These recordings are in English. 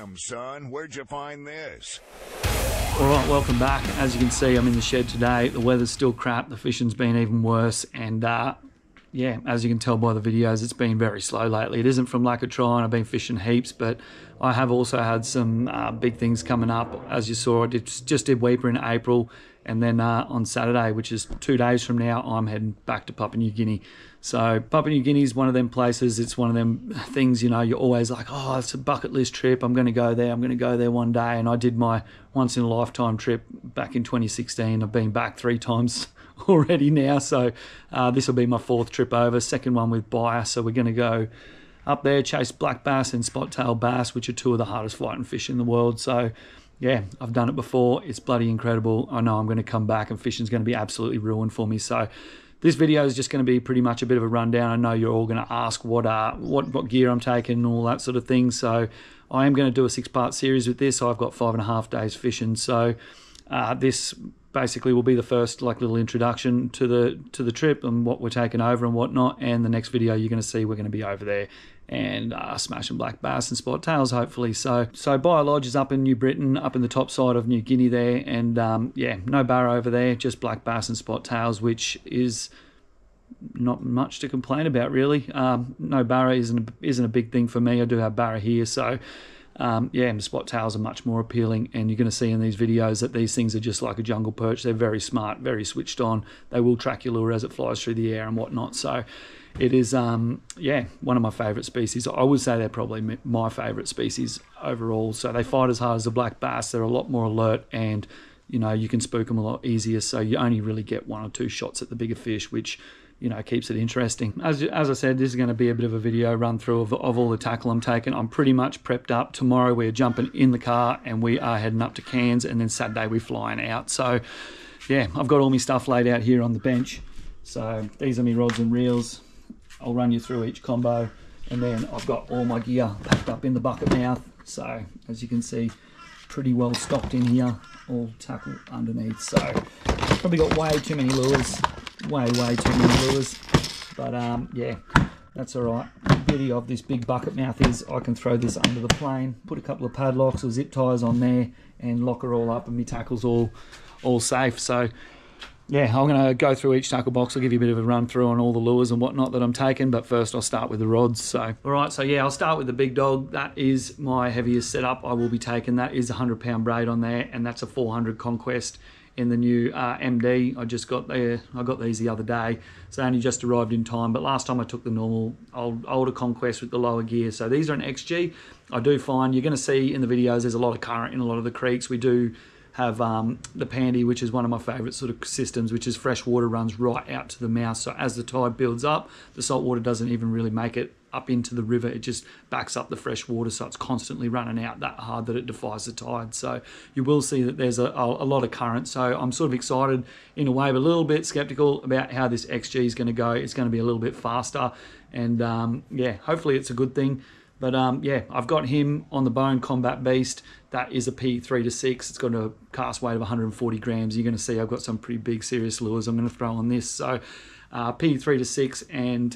Damn, son, where'd you find this? Alright, welcome back. As you can see, I'm in the shed today. The weather's still crap, the fishing's been even worse, and yeah, as you can tell by the videos, it's been very slow lately. It isn't from lack of trying, I've been fishing heaps, but I have also had some big things coming up. As you saw, I just did Weeper in April, and then on Saturday, which is 2 days from now, I'm heading back to Papua New Guinea. So Papua New Guinea is one of them places, it's one of them things, you know, you're always like, oh, it's a bucket list trip, I'm going to go there one day. And I did my once in a lifetime trip back in 2016. I've been back 3 times already now, so this will be my 4th trip over, second one with Baia. So we're going to go up there, chase black bass and spot-tail bass, which are 2 of the hardest fighting fish in the world. So yeah, I've done it before, it's bloody incredible. I know I'm going to come back and fishing's going to be absolutely ruined for me. So this video is just going to be pretty much a bit of a rundown. I know you're all going to ask what gear I'm taking and all that sort of thing. So I am going to do a 6-part series with this. I've got 5.5 days fishing. So this basically will be the first like little introduction to the trip and what we're taking over and whatnot. And the next video you're going to see, we're going to be over there and smashing black bass and spot tails hopefully. So Baia Lodge is up in New Britain, up in the top side of New Guinea there, and yeah, no barra over there, just black bass and spot tails, which is not much to complain about really. No barra isn't a big thing for me. I do have barra here, so yeah, and the spot tails are much more appealing, and you're going to see in these videos that these things are just like a jungle perch. They're very smart, very switched on. They will track your lure as it flies through the air and whatnot. So it is, yeah, one of my favourite species. I would say they're probably my favourite species overall. So they fight as hard as the black bass. They're a lot more alert, and you know, you can spook them a lot easier. So you only really get 1 or 2 shots at the bigger fish, which, you know, keeps it interesting. As I said, this is going to be a bit of a video run through of all the tackle I'm taking. I'm pretty much prepped up. Tomorrow we're jumping in the car and we are heading up to Cairns, and then Saturday we're flying out. So yeah, I've got all my stuff laid out here on the bench. So these are my rods and reels. I'll run you through each combo, and then I've got all my gear packed up in the bucket mouth. So as you can see, pretty well stocked in here, all tackle underneath. So probably got way too many lures, way too many lures, but yeah, that's all right. The beauty of this big bucket mouth is I can throw this under the plane, put a couple of padlocks or zip ties on there, and lock her all up, and my tackle's all safe. So yeah, I'm going to go through each tackle box. I'll give you a bit of a run through on all the lures and whatnot that I'm taking, but first I'll start with the rods. So all right, so yeah, I'll start with the big dog. That is my heaviest setup I will be taking. That is a 100-pound braid on there, and that's a 400 Conquest in the new MD. I just got there. I got these the other day, so they only just arrived in time. But last time I took the normal older Conquest with the lower gear. So these are an XG. I do find you're going to see in the videos there's a lot of current in a lot of the creeks. We do have the PNG, which is one of my favourite sort of systems, which is fresh water runs right out to the mouth. So as the tide builds up, the salt water doesn't even really make it up into the river. It just backs up the fresh water, so it's constantly running out that hard that it defies the tide. So you will see that there's a lot of current. So I'm sort of excited in a way, but a little bit skeptical about how this XG is going to go. It's going to be a little bit faster, and yeah, hopefully it's a good thing. But yeah, I've got him on the Bone Combat Beast. That is a P3 to 6. It's got a cast weight of 140 grams. You're going to see I've got some pretty big, serious lures I'm going to throw on this. So P3 to 6, and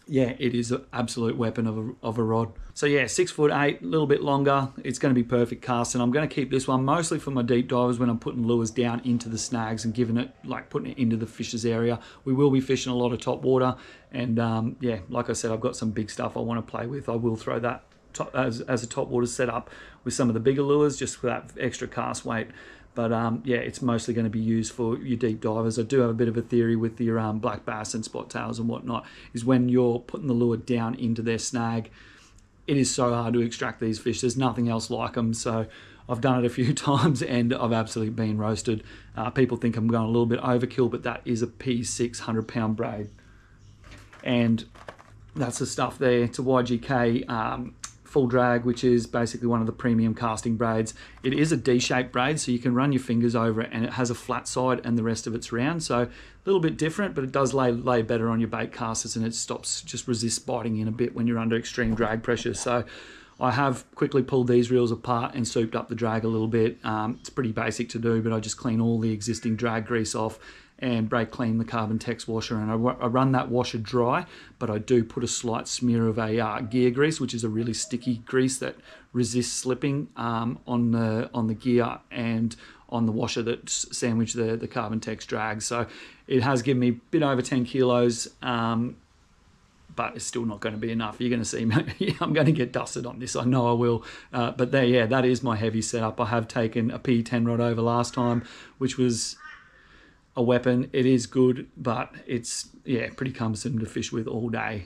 yeah, it is an absolute weapon of a rod. So yeah, 6'8", a little bit longer. It's going to be perfect casting. I'm going to keep this one mostly for my deep divers when I'm putting lures down into the snags and giving it, like putting it into the fish's area. We will be fishing a lot of top water, and yeah, like I said, I've got some big stuff I want to play with. I will throw that as a top water setup with some of the bigger lures, just for that extra cast weight. But yeah, it's mostly going to be used for your deep divers. I do have a bit of a theory with your black bass and spot tails and whatnot, is when you're putting the lure down into their snag, it is so hard to extract these fish. There's nothing else like them. So I've done it a few times and I've absolutely been roasted. People think I'm going a little bit overkill, but that is a P6 100-pound braid. And that's the stuff there. It's a YGK full drag, which is basically one of the premium casting braids. It is a D-shaped braid, so you can run your fingers over it, and it has a flat side and the rest of it's round. So a little bit different, but it does lay better on your bait casters, and it resists biting in a bit when you're under extreme drag pressure. So I have quickly pulled these reels apart and souped up the drag a little bit. It's pretty basic to do, but I just clean all the existing drag grease off, and brake clean the carbon tex washer, and I run that washer dry, but I do put a slight smear of a gear grease, which is a really sticky grease that resists slipping on the gear and on the washer that sandwich the carbon tex drag. So it has given me a bit over 10 kilos, but it's still not going to be enough. You're going to see me, I'm going to get dusted on this, I know I will. But there, yeah, that is my heavy setup. I have taken a P10 rod over last time, which was a weapon. It is good, but it's, yeah, pretty cumbersome to fish with all day.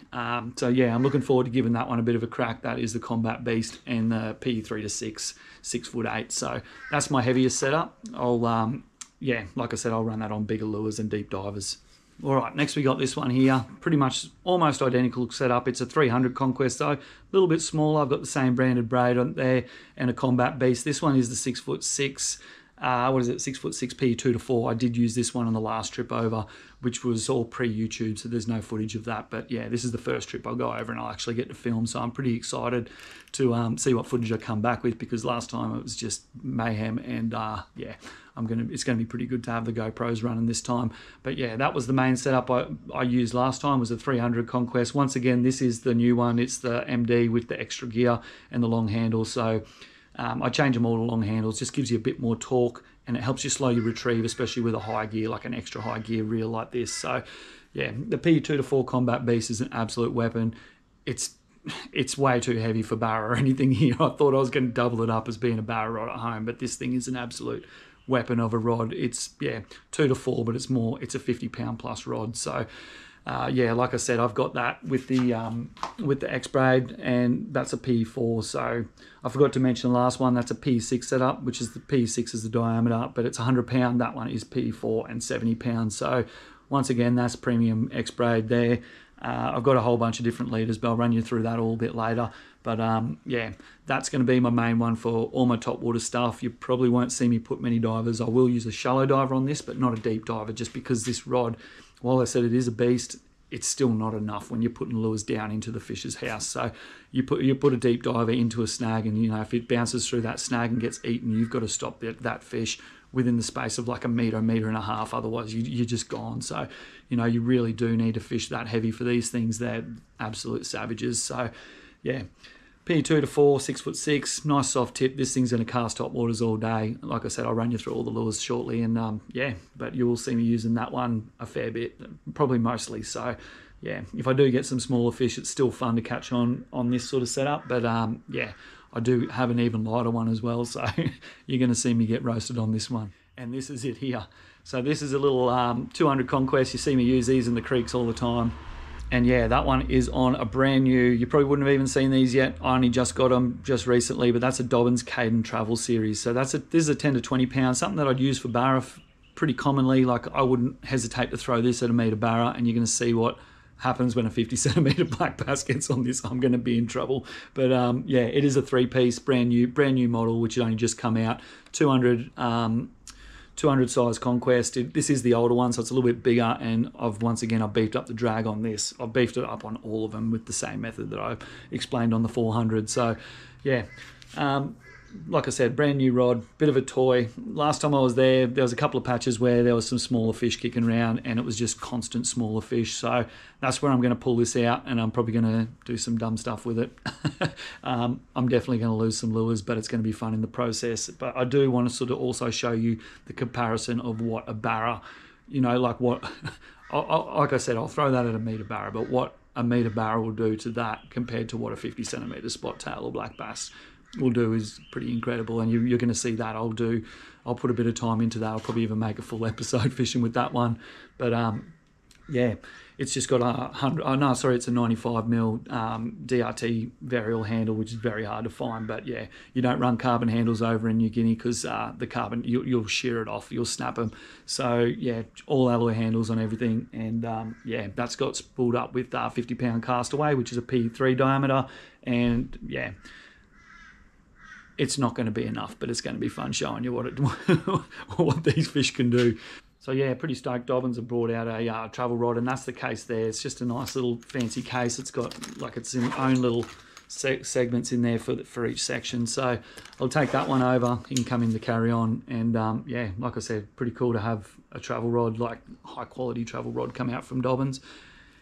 So yeah, I'm looking forward to giving that one a bit of a crack. That is the Combat Beast and the P3 to 6, 6'8". So that's my heaviest setup. I'll, yeah, like I said, I'll run that on bigger lures and deep divers. All right, next we got this one here, pretty much almost identical setup. It's a 300 Conquest though, a little bit smaller. I've got the same branded braid on there and a Combat Beast. This one is the 6'6". What is it, 6'6" P2 to 4. I did use this one on the last trip over, which was all pre-YouTube, so there's no footage of that. But yeah, this is the first trip I'll go over and I'll actually get to film, so I'm pretty excited to see what footage I come back with, because last time it was just mayhem, and yeah, it's gonna be pretty good to have the GoPros running this time. But yeah, that was the main setup I used last time, was a 300 Conquest. Once again, this is the new one. It's the MD with the extra gear and the long handle. So I change them all to long handles, just gives you a bit more torque, and it helps you slow your retrieve, especially with a high gear, like an extra high gear reel like this. So yeah, the P2 to 4 Combat Beast is an absolute weapon. It's way too heavy for barra or anything here. I thought I was going to double it up as being a barra rod at home, but this thing is an absolute weapon of a rod. It's, yeah, 2 to 4, but it's a 50-pound plus rod. So yeah, like I said, I've got that with the X braid, and that's a P4. So I forgot to mention the last one. That's a P6 setup, which is the P6 is the diameter, but it's 100 pound. That one is P4 and 70 pounds. So once again, that's premium X braid there. I've got a whole bunch of different leaders, but I'll run you through that all a bit later. But yeah, that's going to be my main one for all my top water stuff. You probably won't see me put many divers. I will use a shallow diver on this, but not a deep diver, just because this rod, while I said it is a beast, it's still not enough when you're putting lures down into the fish's house. So you put a deep diver into a snag, and you know, if it bounces through that snag and gets eaten, you've got to stop that fish within the space of like a metre and a half. Otherwise, you're just gone. So you know, you really do need to fish that heavy for these things. They're absolute savages. So yeah, P2 to 4, 6'6", nice soft tip. This thing's going to cast top waters all day. Like I said, I'll run you through all the lures shortly, and yeah, but you will see me using that one a fair bit, probably mostly. So yeah, if I do get some smaller fish, it's still fun to catch on this sort of setup. But yeah, I do have an even lighter one as well, so you're going to see me get roasted on this one. And this is it here. So this is a little 200 Conquest. You see me use these in the creeks all the time. And yeah, that one is on a brand new, you probably wouldn't have even seen these yet. I only just got them just recently, but that's a Dobbins Caden Travel Series. So this is a 10 to 20 pounds, something that I'd use for barra pretty commonly. Like, I wouldn't hesitate to throw this at a metre barra, and you're going to see what happens when a 50 centimetre black bass gets on this. I'm going to be in trouble. But yeah, it is a 3-piece, brand new model, which had only just come out. 200 size Conquest. This is the older one, so it's a little bit bigger, and I've beefed up the drag on this. I've beefed it up on all of them with the same method that I've explained on the 400. So yeah, like I said, brand new rod, bit of a toy. Last time I was there was a couple of patches where there was some smaller fish kicking around, and it was just constant smaller fish. So that's where I'm going to pull this out, and I'm probably going to do some dumb stuff with it. I'm definitely going to lose some lures, but it's going to be fun in the process. But I do want to sort of also show you the comparison of what a barra, you know, like what, like I said, I'll throw that at a metre barra, but what a metre barra will do to that compared to what a 50 centimetre spot tail or black bass will do is pretty incredible. And you're going to see that. I'll put a bit of time into that. I'll probably even make a full episode fishing with that one. But yeah, it's just got it's a 95mm DRT varial handle, which is very hard to find. But yeah, you don't run carbon handles over in New Guinea, because the carbon, you'll shear it off, you'll snap them. So yeah, all alloy handles on everything. And yeah, that's got spooled up with 50-pound castaway, which is a P3 diameter. And yeah, it's not going to be enough, but it's going to be fun showing you what these fish can do. So yeah, pretty stoked. Dobbins have brought out a travel rod, and that's the case there. It's just a nice little fancy case. It's got like its own little segments in there for each section. So I'll take that one over. You can come in to carry on, and yeah, like I said, pretty cool to have a travel rod, like high quality travel rod, come out from Dobbins.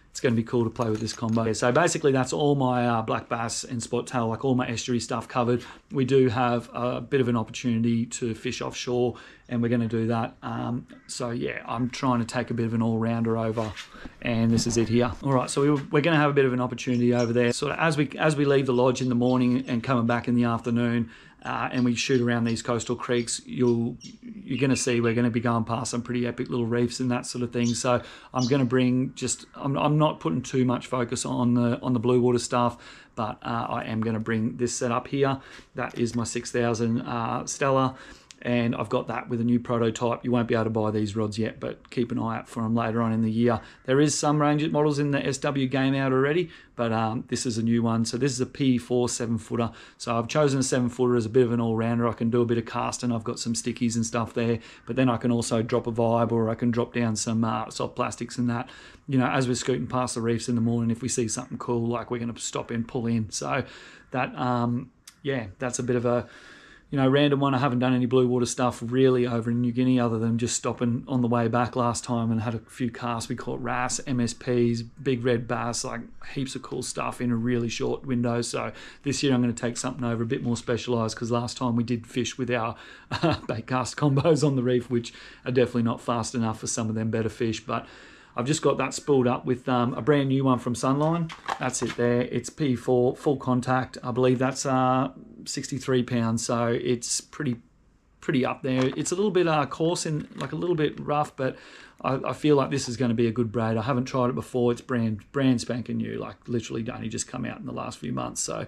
It's going to be cool to play with this combo. So basically that's all my black bass and spot tail, like all my estuary stuff covered. We do have a bit of an opportunity to fish offshore, and we're going to do that. So yeah, I'm trying to take a bit of an all-rounder over, and this is it here. All right, so we're going to have a bit of an opportunity over there. Sort of as we leave the lodge in the morning and coming back in the afternoon, and we shoot around these coastal creeks, you're going to see we're going to be going past some pretty epic little reefs and that sort of thing. So I'm going to bring I'm not putting too much focus on the blue water stuff, but I am going to bring this setup here. That is my 6000 Stella, and I've got that with a new prototype. You won't be able to buy these rods yet, but keep an eye out for them later on in the year. There is some range models in the SW game out already, but this is a new one. So this is a P4 7-footer. So I've chosen a 7-footer as a bit of an all-rounder. I can do a bit of casting. I've got some stickies and stuff there, but then I can also drop a vibe, or I can drop down some soft plastics and that. You know, as we're scooting past the reefs in the morning, if we see something cool, like, we're going to stop in, pull in. So that, yeah, that's a bit of a, you know, random one. I haven't done any blue water stuff really over in New Guinea, other than just stopping on the way back last time and had a few casts. We caught wrasse, MSPs, big red bass, like heaps of cool stuff in a really short window. So this year I'm going to take something over a bit more specialised, because last time we did fish with our bait cast combos on the reef, which are definitely not fast enough for some of them better fish. But I've just got that spooled up with a brand new one from Sunline. That's it there. It's P4, full contact. I believe that's 63 pounds, so it's pretty up there. It's a little bit coarse and like a little bit rough, but I feel like this is going to be a good braid. I haven't tried it before. It's brand spanking new, like literally only just come out in the last few months. So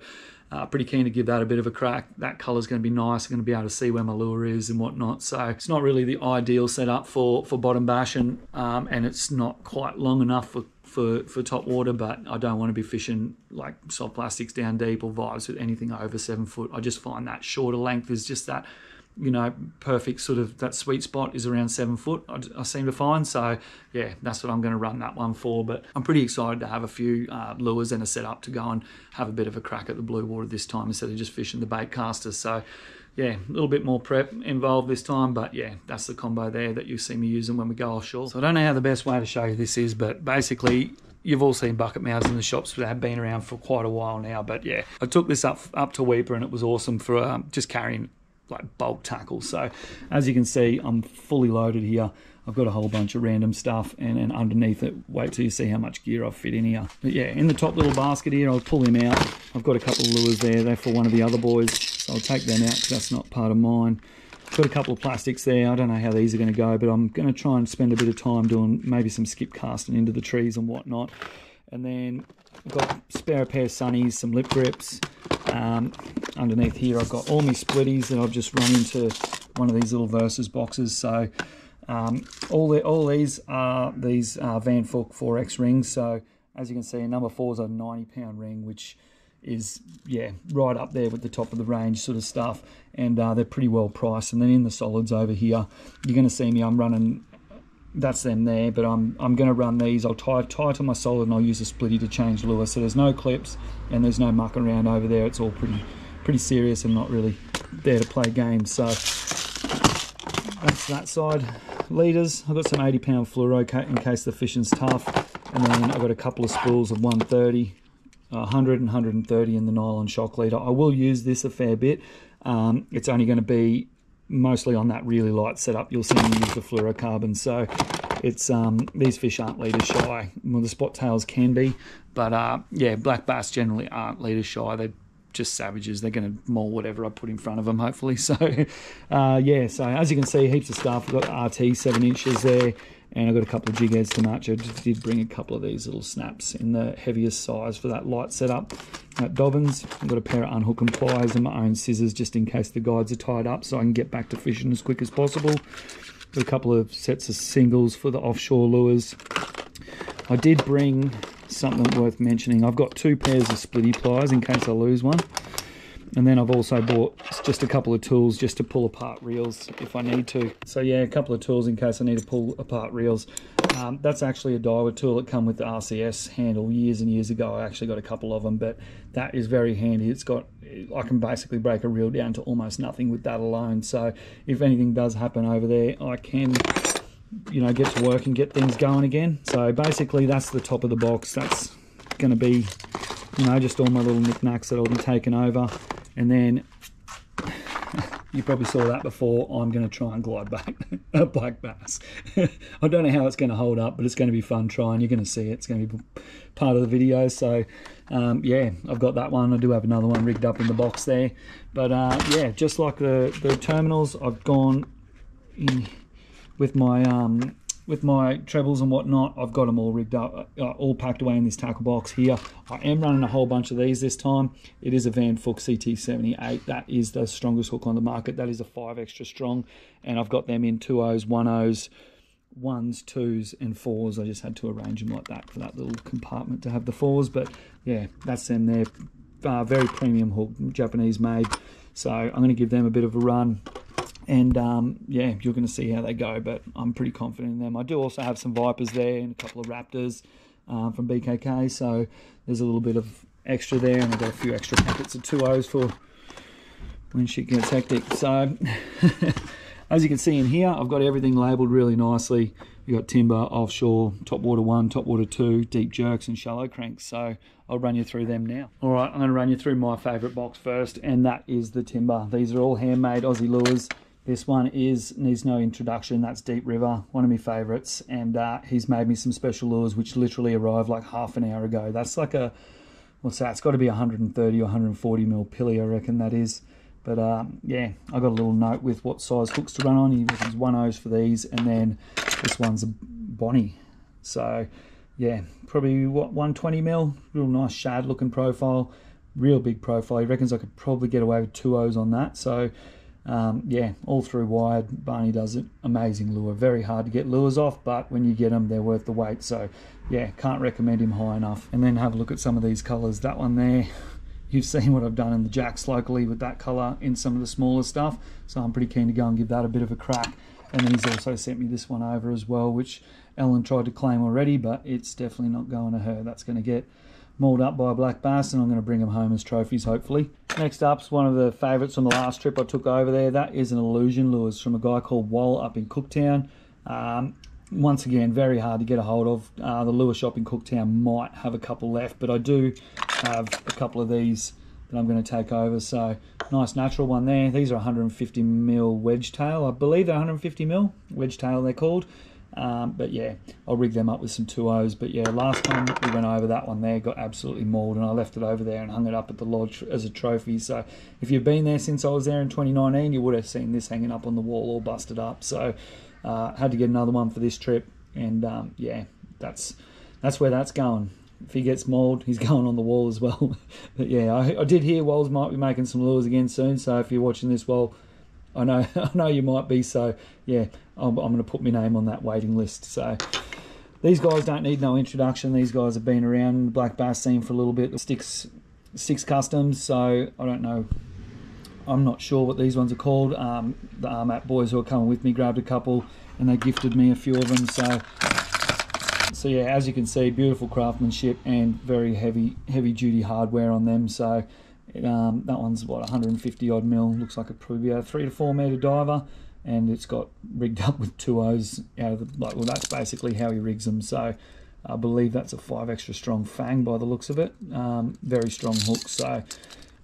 pretty keen to give that a bit of a crack. That colour's going to be nice. I'm going to be able to see where my lure is and whatnot. So it's not really the ideal setup for bottom bashing, and it's not quite long enough for top water, but I don't want to be fishing like soft plastics down deep or vibes with anything over 7 foot. I just find that shorter length is just that, you know, perfect sort of, that sweet spot is around 7 foot, I seem to find. So yeah, that's what I'm going to run that one for. But I'm pretty excited to have a few lures and a setup to go and have a bit of a crack at the blue water this time, instead of just fishing the bait casters. So yeah, a little bit more prep involved this time, but yeah, that's the combo there that you see me using when we go offshore. So I don't know how the best way to show you this is, but basically you've all seen bucket mouths in the shops, but they've been around for quite a while now. But yeah, I took this up to Weeper, and it was awesome for just carrying like bulk tackle. So as you can see, I'm fully loaded here. I've got a whole bunch of random stuff, and then underneath it, wait till you see how much gear I've fit in here. But yeah, in the top little basket here, I'll pull him out. I've got a couple of lures there. They're for one of the other boys, so I'll take them out because that's not part of mine. Got a couple of plastics there. I don't know how these are going to go, but I'm going to try and spend a bit of time doing maybe some skip casting into the trees and whatnot. And then I've got a spare pair of sunnies, some lip grips. Underneath here, I've got all my splitties that I've just run into one of these little Versus boxes. So all these are these Van Fulk 4X rings. So as you can see, number 4 is a 90-pound ring, which is, yeah, right up there with the top of the range sort of stuff. And they're pretty well priced. And then in the solids over here, you're going to see me, I'm running, that's them there, but I'm going to run these. I'll tie to my solid, and I'll use a splitty to change lure. So there's no clips and there's no muck around over there. It's all pretty serious and not really there to play games. So that's that side. Leaders, I've got some 80-pound fluoro in case the fishing's tough, and then I've got a couple of spools of 130, 100 and 130 in the nylon shock leader. I will use this a fair bit. It's only going to be mostly on that really light setup. You'll see me use the fluorocarbon. So it's these fish aren't leader shy. Well, the spot tails can be, but yeah, black bass generally aren't leader shy. They're just savages. They're going to maul whatever I put in front of them, hopefully. So yeah, so as you can see, heaps of stuff. I've got RT 7 inches there, and I've got a couple of jig heads to match. I just did bring a couple of these little snaps in the heaviest size for that light setup at Dobbins. I've got a pair of unhooking pliers and my own scissors just in case the guides are tied up, so I can get back to fishing as quick as possible. Got a couple of sets of singles for the offshore lures. I did bring something worth mentioning. I've got 2 pairs of splitty pliers in case I lose one. And then I've also bought just a couple of tools just to pull apart reels if I need to. So yeah, a couple of tools in case I need to pull apart reels. That's actually a diver tool that come with the RCS handle years and years ago. I actually got a couple of them, but that is very handy. I can basically break a reel down to almost nothing with that alone. So if anything does happen over there, I can, you know, get to work and get things going again. So basically that's the top of the box. That's going to be, you know, just all my little knickknacks that I'll be taking over. And then you probably saw that before, I'm going to try and glide back a black bass. I don't know how it's going to hold up, but it's going to be fun trying. You're going to see it. It's going to be part of the video. So yeah, I've got that one. I do have another one rigged up in the box there. But yeah, just like the terminals, I've gone in with my trebles and whatnot. I've got them all rigged up, all packed away in this tackle box here. I am running a whole bunch of these this time. It is a Van Fook CT78. That is the strongest hook on the market. That is a 5 extra strong, and I've got them in 2.0s, 1.0s, 1s, 2s, and 4s. I just had to arrange them like that for that little compartment to have the 4s. But yeah, that's them there. Very premium hook, Japanese made. So I'm going to give them a bit of a run. And yeah, you're going to see how they go, but I'm pretty confident in them. I do also have some Vipers there and a couple of Raptors from BKK, so there's a little bit of extra there, and I've got a few extra packets of 2.0s for when shit gets hectic. So as you can see in here, I've got everything labelled really nicely. You've got timber, offshore, top water 1, top water 2, deep jerks and shallow cranks. So I'll run you through them now. All right, I'm going to run you through my favourite box first, and that is the timber. These are all handmade Aussie lures. This one needs no introduction. That's Deep River, one of my favourites. And he's made me some special lures which literally arrived like half an hour ago. That's like a, what's that? It's got to be 130 or 140 mil pilly, I reckon that is. But yeah, I got a little note with what size hooks to run on. He reckons 1.0s for these, and then this one's a Bonnie. So yeah, probably what, 120 mil, real nice shad looking profile, real big profile. He reckons I could probably get away with 2.0s on that. So yeah, all through wired. Barney does it. Amazing lure. Very hard to get lures off, but when you get them, they're worth the wait. So yeah, can't recommend him high enough. And then have a look at some of these colours. That one there, you've seen what I've done in the jacks locally with that colour in some of the smaller stuff. So I'm pretty keen to go and give that a bit of a crack. And then he's also sent me this one over as well, which Ellen tried to claim already, but it's definitely not going to her. That's going to get mauled up by a black bass, and I'm going to bring them home as trophies, hopefully. Next up's one of the favourites from the last trip I took over there. That is an Illusion lures from a guy called Wall up in Cooktown. Once again, very hard to get a hold of. The lure shop in Cooktown might have a couple left, but I do have a couple of these that I'm going to take over. So nice natural one there. These are 150 mil wedge tail. I believe they're 150 mil wedge tail they're called. But yeah, I'll rig them up with some 2.0s. But yeah, last time we went over that one there, got absolutely mauled, and I left it over there and hung it up at the lodge as a trophy. So if you've been there since I was there in 2019, you would have seen this hanging up on the wall all busted up. So had to get another one for this trip, and yeah, that's where that's going. If he gets mauled, he's going on the wall as well. But yeah, I did hear Walls might be making some lures again soon, so if you're watching this, well, I know you might be, so yeah, I'm going to put my name on that waiting list. So these guys don't need no introduction. These guys have been around the black bass scene for a little bit. Sticks Customs, so I don't know. I'm not sure what these ones are called. The RMAT boys who are coming with me grabbed a couple, and they gifted me a few of them. So yeah, as you can see, beautiful craftsmanship and very heavy duty hardware on them. So that one's what, 150 odd mil. Looks like it probably be a 3 to 4 meter diver, and it's got rigged up with 2.0s out of the, like, well, that's basically how he rigs them. So I believe that's a 5 extra strong fang by the looks of it. Very strong hook, so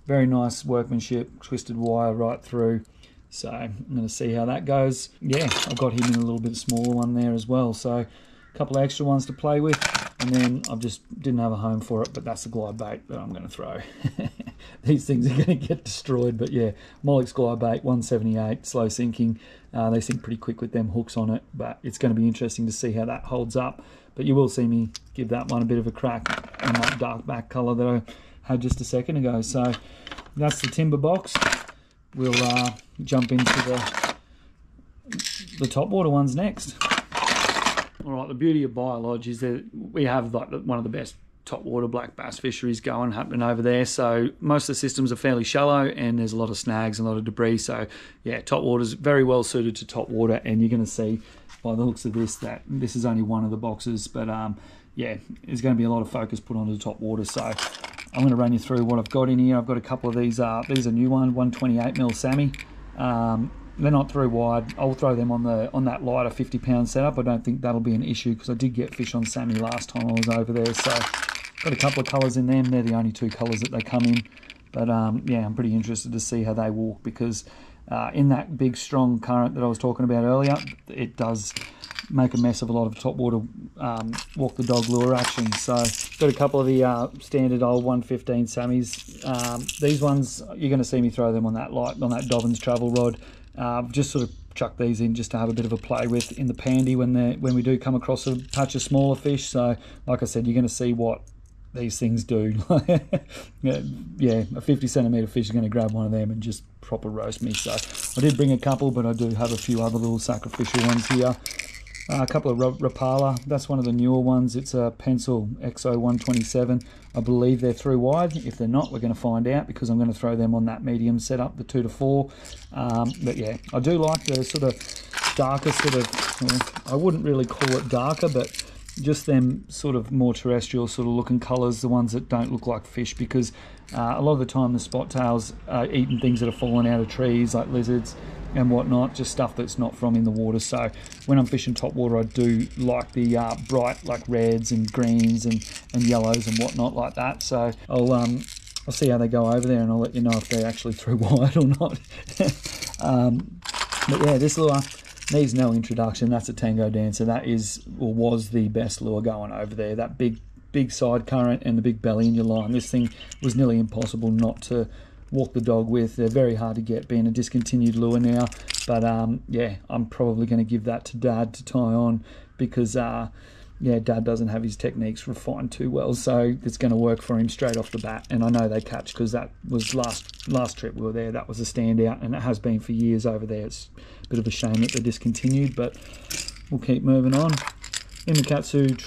very nice workmanship, twisted wire right through. So I'm going to see how that goes. Yeah, I've got him in a little bit smaller one there as well. So a couple of extra ones to play with, and then I just didn't have a home for it, but that's the glide bait that I'm going to throw. These things are going to get destroyed, but yeah, Mollick's glide bait, 178, slow sinking. They sink pretty quick with them hooks on it, but it's going to be interesting to see how that holds up. But you will see me give that one a bit of a crack in that dark back colour that I had just a second ago. So that's the timber box. We'll jump into the top water ones next. All right, the beauty of Baia Lodge is that we have like one of the best top water black bass fisheries happening over there. So most of the systems are fairly shallow and there's a lot of snags and a lot of debris. So yeah, top water's very well suited to top water, and you're going to see by the looks of this that this is only one of the boxes, but yeah, there's going to be a lot of focus put onto the top water. So I'm going to run you through what I've got in here. I've got a couple of these are new one, 128mm Sammy. They're not through wide. I'll throw them on that lighter 50-pound setup. I don't think that'll be an issue because I did get fish on Sammy last time I was over there. So got a couple of colours in them. They're the only two colours that they come in. But yeah, I'm pretty interested to see how they walk, because in that big strong current that I was talking about earlier, it does make a mess of a lot of top water walk the dog lure action. So got a couple of the standard old 115 Sammies. These ones you're going to see me throw them on that Dobbins travel rod. Just sort of chuck these in just to have a bit of a play with in the pandy when we do come across a patch of smaller fish. So like I said, you're going to see what these things do. Yeah, a 50 centimetre fish is going to grab one of them and just proper roast me. So I did bring a couple, but I do have a few other little sacrificial ones here. A couple of Rapala, that's one of the newer ones. It's a Pencil XO 127. I believe they're through wide. If they're not, we're going to find out, because I'm going to throw them on that medium setup, the 2 to 4. But yeah, I do like the sort of darker well, I wouldn't really call it darker, but just them sort of more terrestrial sort of looking colours, the ones that don't look like fish, because a lot of the time the spot tails are eating things that are falling out of trees, like lizards and whatnot, just stuff that's not from in the water. So when I'm fishing top water, I do like the bright, like reds and greens and yellows and whatnot like that. So I'll see how they go over there, and I'll let you know if they're actually through wide or not. But yeah, this lure needs no introduction. That's a Tango Dancer. That is, or was, the best lure going over there. That big side current and the big belly in your line. This thing was nearly impossible not to walk the dog with. They're very hard to get, being a discontinued lure now. But yeah, I'm probably going to give that to Dad to tie on, because yeah, Dad doesn't have his techniques refined too well, so it's going to work for him straight off the bat. And I know they catch, because that was last trip we were there. That was a standout, and it has been for years over there. It's a bit of a shame that they're discontinued, but we'll keep moving on. Imakatsu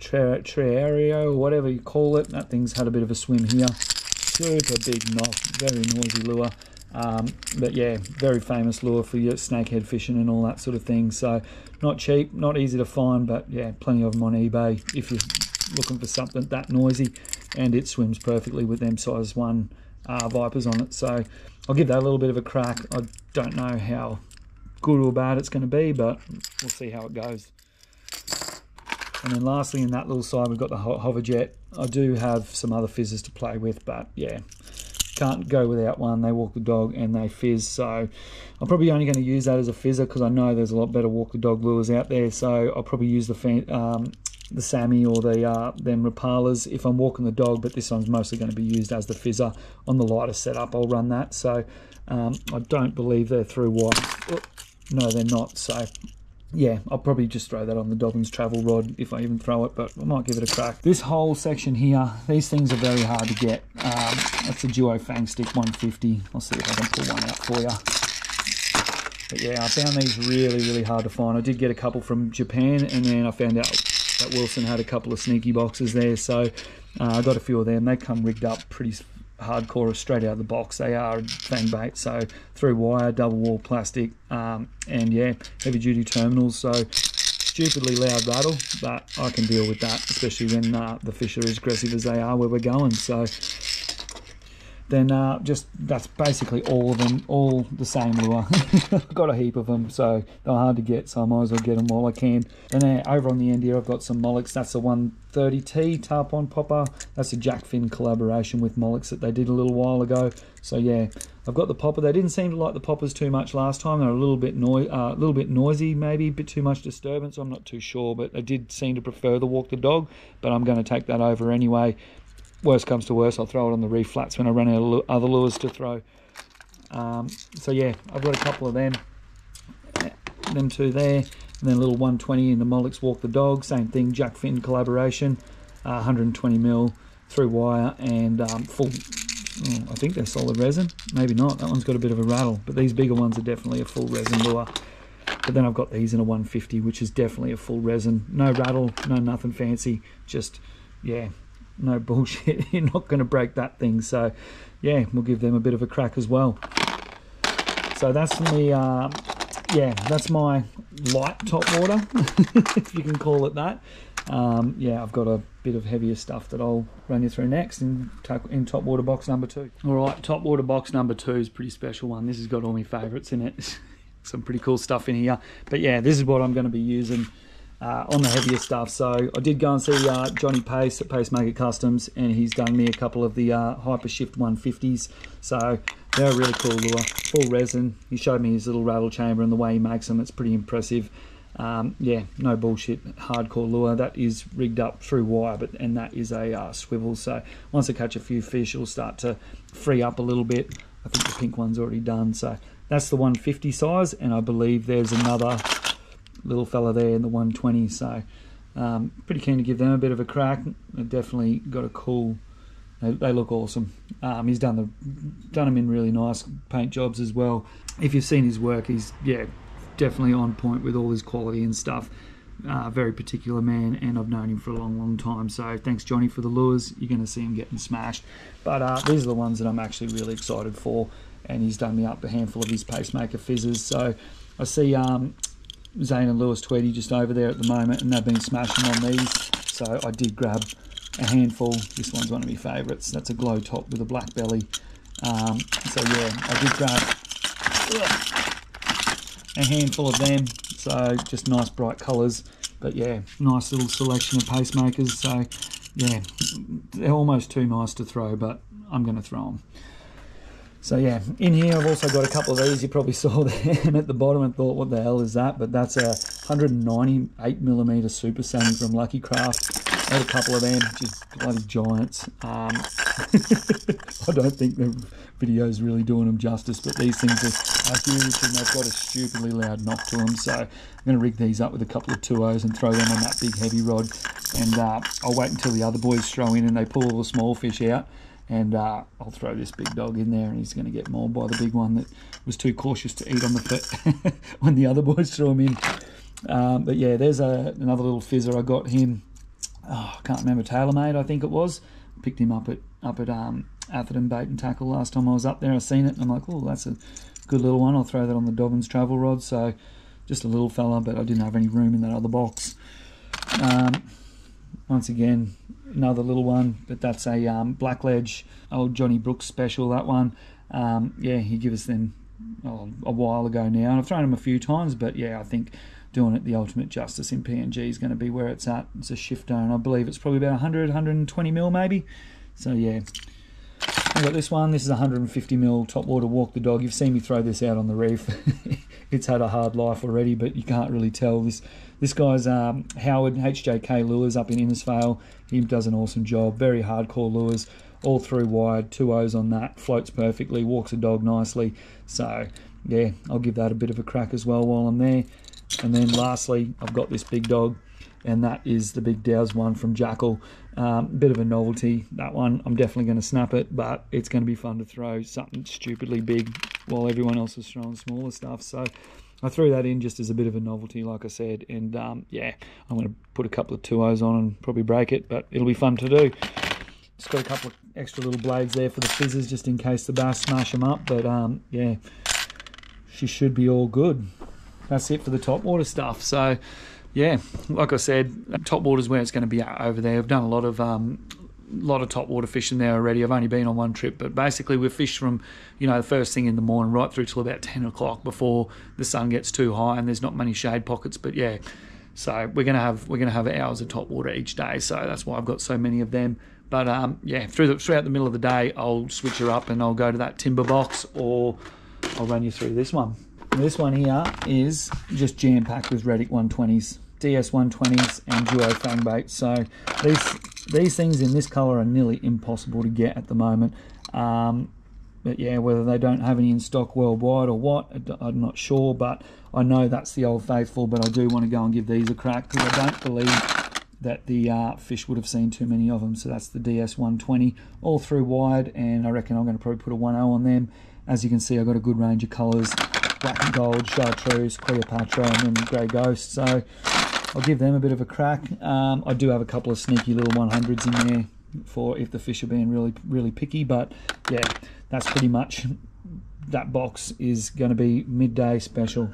Treario, or whatever you call it. That thing's had a bit of a swim here. Super big knock, very noisy lure. But yeah, very famous lure for your snakehead fishing and all that sort of thing. So not cheap, not easy to find, but yeah, plenty of them on eBay if you're looking for something that noisy. And it swims perfectly with them size 1 Vipers on it. So I'll give that a little bit of a crack. I don't know how good or bad it's going to be, but we'll see how it goes. And then lastly, in that little side, we've got the Hoverjet. I do have some other fizzers to play with, but yeah, can't go without one. They walk the dog and they fizz. So I'm probably only going to use that as a fizzer, because I know there's a lot better walk the dog lures out there. So I'll probably use the Sammy or the them Rapalas if I'm walking the dog, but this one's mostly going to be used as the fizzer on the lighter setup. I'll run that. So I don't believe they're through wide. Oh, no, they're not. So yeah, I'll probably just throw that on the Dobbins travel rod if I even throw it, but I might give it a crack. This whole section here, these things are very hard to get. That's a Duo Fang Stick 150. I'll see if I can pull one out for you. But yeah, I found these really hard to find. I did get a couple from Japan, and then I found out that Wilson had a couple of sneaky boxes there, so I got a few of them. They come rigged up pretty hardcore straight out of the box. They are fang bait, so through wire, double wall plastic, and yeah, heavy duty terminals. So stupidly loud rattle, but I can deal with that, especially when the fish are as aggressive as they are where we're going. So then just that's basically all of them, all the same lure. I've got a heap of them, so they're hard to get, so I might as well get them while I can. And over on the end here, I've got some Mollocks. That's a 130T tarpon popper. That's a Jackfin collaboration with Mollocks that they did a little while ago. So yeah, I've got the popper. They didn't seem to like the poppers too much last time. They're a little bit noisy, maybe a bit too much disturbance. I'm not too sure, but they did seem to prefer the walk the dog. But I'm going to take that over anyway. Worst comes to worst, I'll throw it on the reef flats when I run out of other lures to throw. So yeah, I've got a couple of them two there, and then a little 120 in the Mollocks walk the dog. Same thing, Jackfin collaboration, 120mm through wire, and full. I think they're solid resin. Maybe not. That one's got a bit of a rattle, but these bigger ones are definitely a full resin lure. But then I've got these in a 150, which is definitely a full resin. No rattle, no nothing fancy, just yeah, no bullshit. You're not going to break that thing. So yeah, we'll give them a bit of a crack as well. So that's the yeah, that's my light top water, if you can call it that. Yeah, I've got a bit of heavier stuff that I'll run you through next in top water box number 2. All right, top water box number 2 is a pretty special one. This has got all my favourites in it. Some pretty cool stuff in here. But yeah, this is what I'm going to be using on the heavier stuff. So I did go and see Johnny Pace at Pacemaker Customs, and he's done me a couple of the Hypershift 150s. So they're a really cool lure, full resin. He showed me his little rattle chamber and the way he makes them. It's pretty impressive. Yeah, no bullshit, hardcore lure. That is rigged up through wire, and that is a swivel. So once I catch a few fish, it'll start to free up a little bit. I think the pink one's already done. So that's the 150 size, and I believe there's another little fella there in the 120. So pretty keen to give them a bit of a crack. They've definitely got a cool. They look awesome. He's done them in really nice paint jobs as well. If you've seen his work, he's definitely on point with all his quality and stuff. Very particular man, and I've known him for a long time. So thanks, Johnny, for the lures. You're going to see him getting smashed. But these are the ones that I'm actually really excited for, and he's done me up a handful of his Pacemaker fizzes. So I see Zane and Lewis Tweedy just over there at the moment, and they've been smashing on these. So I did grab a handful. This one's one of my favourites. That's a glow top with a black belly. So yeah, I did grab a handful of them. So just nice bright colours. But yeah, nice little selection of Pacemakers. So yeah, they're almost too nice to throw, but I'm going to throw them. So yeah, in here I've also got a couple of these. You probably saw them at the bottom and thought, what the hell is that? But that's a 198mm Super Saiyan from Lucky Craft. I had a couple of them, just bloody giants. I don't think the video's really doing them justice, but these things are huge, and they've got a stupidly loud knock to them. So I'm going to rig these up with a couple of 2.0s and throw them on that big heavy rod. And I'll wait until the other boys throw in and they pull all the small fish out. And I'll throw this big dog in there, and he's going to get mauled by the big one that was too cautious to eat on the foot when the other boys threw him in. But yeah, there's another little fizzer. I got him, I can't remember, TaylorMade I think it was. Picked him up at Atherton Bait and Tackle last time I was up there. I seen it, and I'm like, oh, that's a good little one. I'll throw that on the Dobbins travel rod. So just a little fella, but I didn't have any room in that other box. Once again, another little one, but that's a Blackledge, old Johnny Brooks special, that one. Yeah, he gave us them a while ago now, and I've thrown them a few times, but yeah, I think doing it the ultimate justice in PNG is going to be where it's at. It's a shifter, and I believe it's probably about 120mm maybe. So yeah, I got this one. This is 150mm top water Walk the Dog. You've seen me throw this out on the reef. It's had a hard life already, but you can't really tell. This guy's Howard HJK Lures up in Innisfail. He does an awesome job. Very hardcore lures, all through wide, 2.0s on that. Floats perfectly, walks a dog nicely. So yeah, I'll give that a bit of a crack as well while I'm there. And then lastly, I've got this big dog, and that is the big Dow's one from Jackal. Bit of a novelty, that one. I'm definitely going to snap it, but it's going to be fun to throw something stupidly big while everyone else is throwing smaller stuff. So I threw that in just as a bit of a novelty, like I said. And yeah, I'm going to put a couple of 2.0s on and probably break it, but it'll be fun to do. Just got a couple of extra little blades there for the fizzers, just in case the bass smash them up. But yeah, she should be all good. That's it for the top water stuff. So yeah, like I said, top water's where it's going to be at over there. I've done a lot of top water fishing there already. I've only been on one trip, but basically we've fished from, you know, the first thing in the morning right through till about 10 o'clock before the sun gets too high and there's not many shade pockets. But yeah, so we're gonna have hours of top water each day. So that's why I've got so many of them. But yeah, throughout the middle of the day, I'll switch her up and I'll go to that timber box, or I'll run you through this one. This one here is just jam-packed with Reddick 120s, DS 120s and Duo Fang baits. So these things in this colour are nearly impossible to get at the moment. But yeah, whether they don't have any in stock worldwide or what, I'm not sure. But I know that's the old faithful, but I do want to go and give these a crack, because I don't believe that the fish would have seen too many of them. So that's the DS 120, all through wide, and I reckon I'm going to probably put a 1.0 on them. As you can see, I've got a good range of colours. Black and gold, chartreuse, Cleopatra, and then grey ghost. So I'll give them a bit of a crack. I do have a couple of sneaky little 100s in there for if the fish are being really picky, but yeah, that's pretty much, that box is going to be midday special.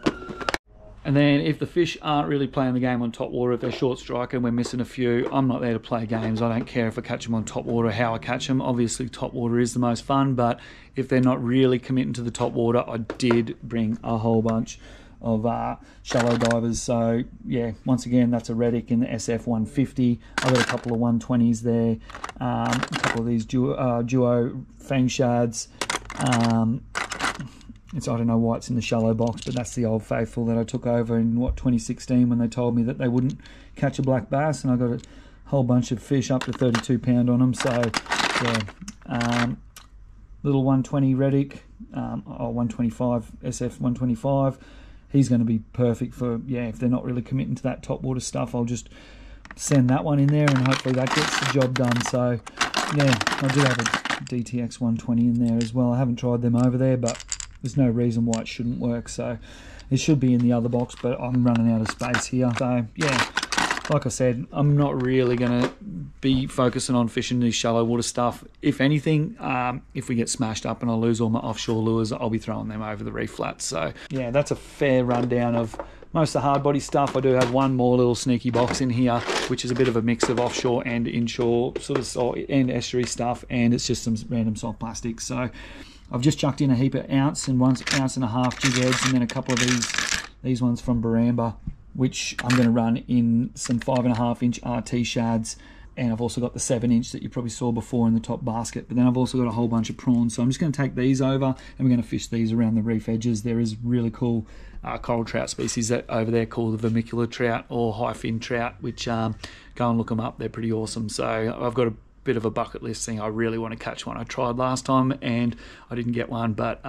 And then if the fish aren't really playing the game on top water, if they're short strike and we're missing a few, I'm not there to play games. I don't care if I catch them on top water, how I catch them. Obviously top water is the most fun, but if they're not really committing to the top water, I did bring a whole bunch of shallow divers. So yeah, once again, that's a Reddick in the SF 150. I've got a couple of 120s there, a couple of these duo fang shads. I don't know why it's in the shallow box, but that's the Old Faithful that I took over in 2016 when they told me that they wouldn't catch a black bass, and I got a whole bunch of fish up to 32 pound on them. So yeah, little 120 Reddick, 125 SF 125. He's going to be perfect for, yeah, if they're not really committing to that top water stuff, I'll just send that one in there and hopefully that gets the job done. So yeah, I do have a DTX 120 in there as well. I haven't tried them over there, but there's no reason why it shouldn't work. So it should be in the other box, but I'm running out of space here. So yeah, like I said, I'm not really going to be focusing on fishing these shallow water stuff. If anything, if we get smashed up and I lose all my offshore lures, I'll be throwing them over the reef flats. So yeah, that's a fair rundown of most of the hard body stuff. I do have one more little sneaky box in here, which is a bit of a mix of offshore and inshore sort of and estuary stuff, and it's just some random soft plastics. So I've just chucked in a heap of ounce and 1.5 ounce jig heads, and then a couple of these ones from Baramba, which I'm going to run in some 5.5 inch RT shads, and I've also got the 7 inch that you probably saw before in the top basket. But then I've also got a whole bunch of prawns, so I'm just going to take these over and we're going to fish these around the reef edges. There is really cool coral trout species that over there called the vermicular trout or high fin trout, which go and look them up. They're pretty awesome. So I've got a bit of a bucket list thing. I really want to catch one. I tried last time and I didn't get one, but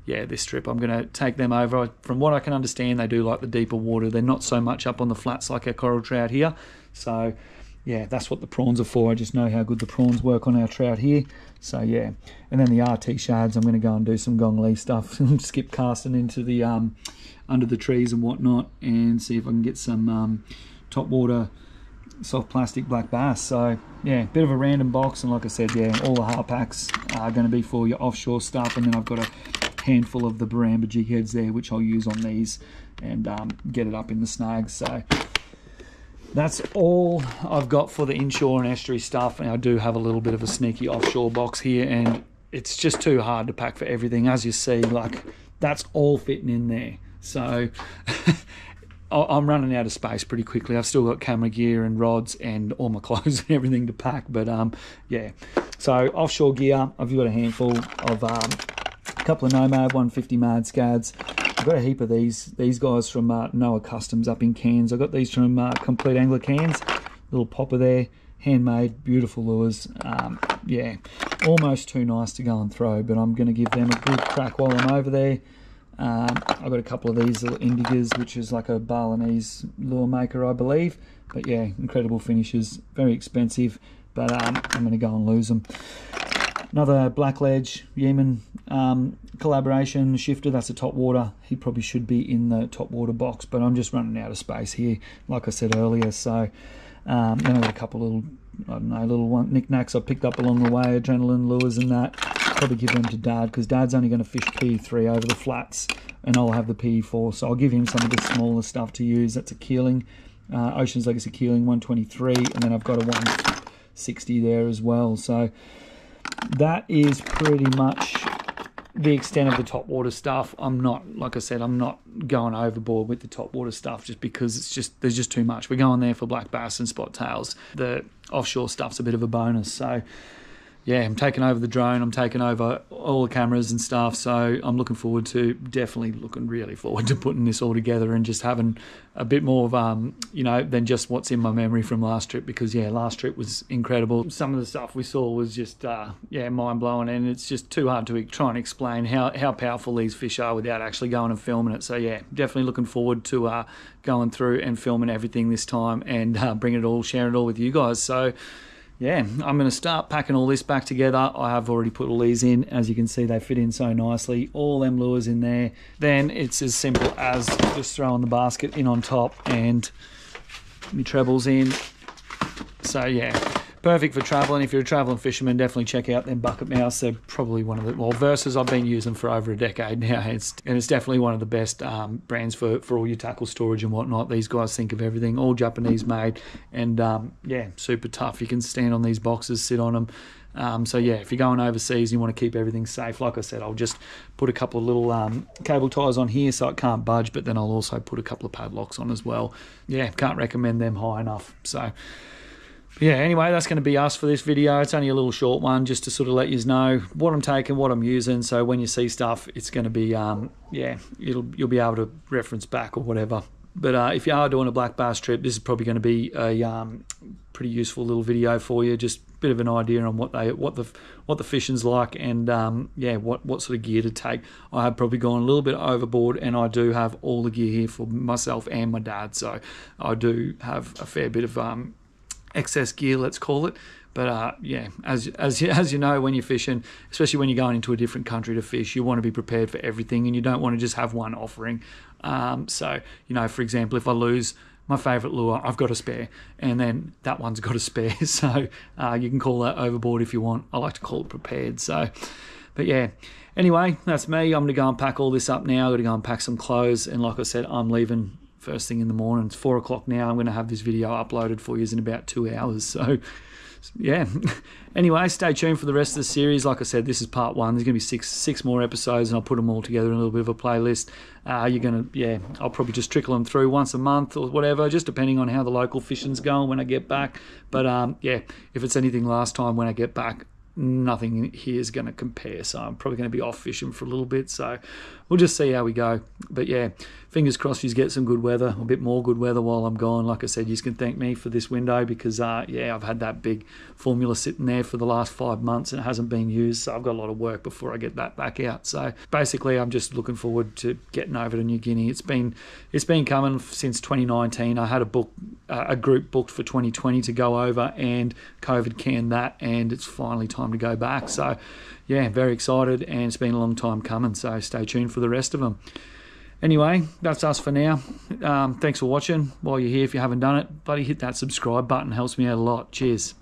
yeah, this trip I'm going to take them over. From what I can understand, they do like the deeper water. They're not so much up on the flats like our coral trout here. So yeah, that's what the prawns are for. I just know how good the prawns work on our trout here. So yeah, and then the RT shads, I'm going to go and do some Gong Li stuff, skip casting into the under the trees and whatnot, and see if I can get some top water soft plastic black bass. So yeah, bit of a random box, and like I said, yeah, all the hard packs are going to be for your offshore stuff, and then I've got a handful of the Baramba jig heads there, which I'll use on these and get it up in the snags. So that's all I've got for the inshore and estuary stuff, and I do have a little bit of a sneaky offshore box here, and it's just too hard to pack for everything. As you see, like, that's all fitting in there. So I'm running out of space pretty quickly. I've still got camera gear and rods and all my clothes and everything to pack, but yeah. So offshore gear, I've got a handful of a couple of Nomad 150 Mad Scads. I've got a heap of these guys from Noah Customs up in Cairns. I got these from Complete Angler Cairns. Little popper there, handmade, beautiful lures. Yeah, almost too nice to go and throw, but I'm going to give them a good crack while I'm over there. I've got a couple of these little Indigas, which is like a Balinese lure maker, I believe. But yeah, incredible finishes, very expensive, but I'm going to go and lose them. Another Black Ledge Yemen collaboration shifter, that's a top water. He probably should be in the top water box, but I'm just running out of space here, like I said earlier. So then I've got a couple little, I don't know, little knickknacks I picked up along the way, adrenaline lures and that. Probably give them to Dad, because Dad's only going to fish PE3 over the flats, and I'll have the PE4, so I'll give him some of the smaller stuff to use. That's a Keeling, Ocean's Legacy Keeling 123, and then I've got a 160 there as well. So that is pretty much the extent of the top water stuff. I'm not, like I said, I'm not going overboard with the top water stuff, just because there's just too much. We're going there for black bass and spot tails. The offshore stuff's a bit of a bonus. So yeah, I'm taking over the drone, I'm taking over all the cameras and stuff, so I'm looking forward to, definitely looking really forward to putting this all together and just having a bit more of, you know, than just what's in my memory from last trip, because yeah, last trip was incredible. Some of the stuff we saw was just, yeah, mind-blowing, and it's just too hard to try and explain how powerful these fish are without actually going and filming it. So yeah, definitely looking forward to going through and filming everything this time and sharing it all with you guys. So yeah, I'm going to start packing all this back together. I have already put all these in. As you can see, they fit in so nicely. All them lures in there. Then it's as simple as just throwing the basket in on top and my trebles in. So yeah, perfect for traveling. If you're a traveling fisherman, definitely check out them bucket mouths. They're probably one of the, well, Versus I've been using for over a decade now. It's definitely one of the best brands for all your tackle storage and whatnot. These guys think of everything, all Japanese made, and yeah, super tough. You can stand on these boxes, sit on them. So yeah, if you're going overseas and you want to keep everything safe, like I said, I'll just put a couple of little cable ties on here so it can't budge, but then I'll also put a couple of padlocks on as well. Yeah, can't recommend them high enough. So yeah, anyway, that's going to be us for this video. It's only a little short one just to sort of let you know what I'm taking, what I'm using. So when you see stuff, it's going to be, yeah, you'll be able to reference back or whatever. But if you are doing a black bass trip, this is probably going to be a pretty useful little video for you. Just a bit of an idea on what the fishing's like, and yeah, what sort of gear to take. I have probably gone a little bit overboard, and I do have all the gear here for myself and my dad. So I do have a fair bit of excess gear, let's call it. But yeah, as you know, when you're fishing, especially when you're going into a different country to fish, you want to be prepared for everything, and you don't want to just have one offering. So, you know, for example, if I lose my favourite lure, I've got a spare, and then that one's got a spare. So you can call that overboard if you want. I like to call it prepared. So, but yeah, anyway, that's me. I'm going to go and pack all this up now. I've got to go and pack some clothes, and like I said, I'm leaving first thing in the morning. It's 4 o'clock now. I'm going to have this video uploaded for you in about 2 hours. So yeah, anyway, stay tuned for the rest of the series. Like I said, this is part 1. There's going to be six more episodes, and I'll put them all together in a little bit of a playlist. You're going to, yeah, I'll probably just trickle them through once a month or whatever, just depending on how the local fishing's going when I get back. But yeah, if it's anything last time when I get back, nothing here is going to compare. So I'm probably going to be off fishing for a little bit. So we'll just see how we go. But yeah, fingers crossed you get some good weather, a bit more good weather while I'm gone. Like I said, you can thank me for this window, because yeah, I've had that big formula sitting there for the last 5 months and it hasn't been used. So I've got a lot of work before I get that back out. So basically, I'm just looking forward to getting over to New Guinea. It's been coming since 2019. I had a group booked for 2020 to go over, and COVID canned that, and it's finally time to go back. So yeah, very excited, and it's been a long time coming. So stay tuned for the rest of them. Anyway, that's us for now. Thanks for watching. While you're here, if you haven't done it, bloody hit that subscribe button. Helps me out a lot. Cheers.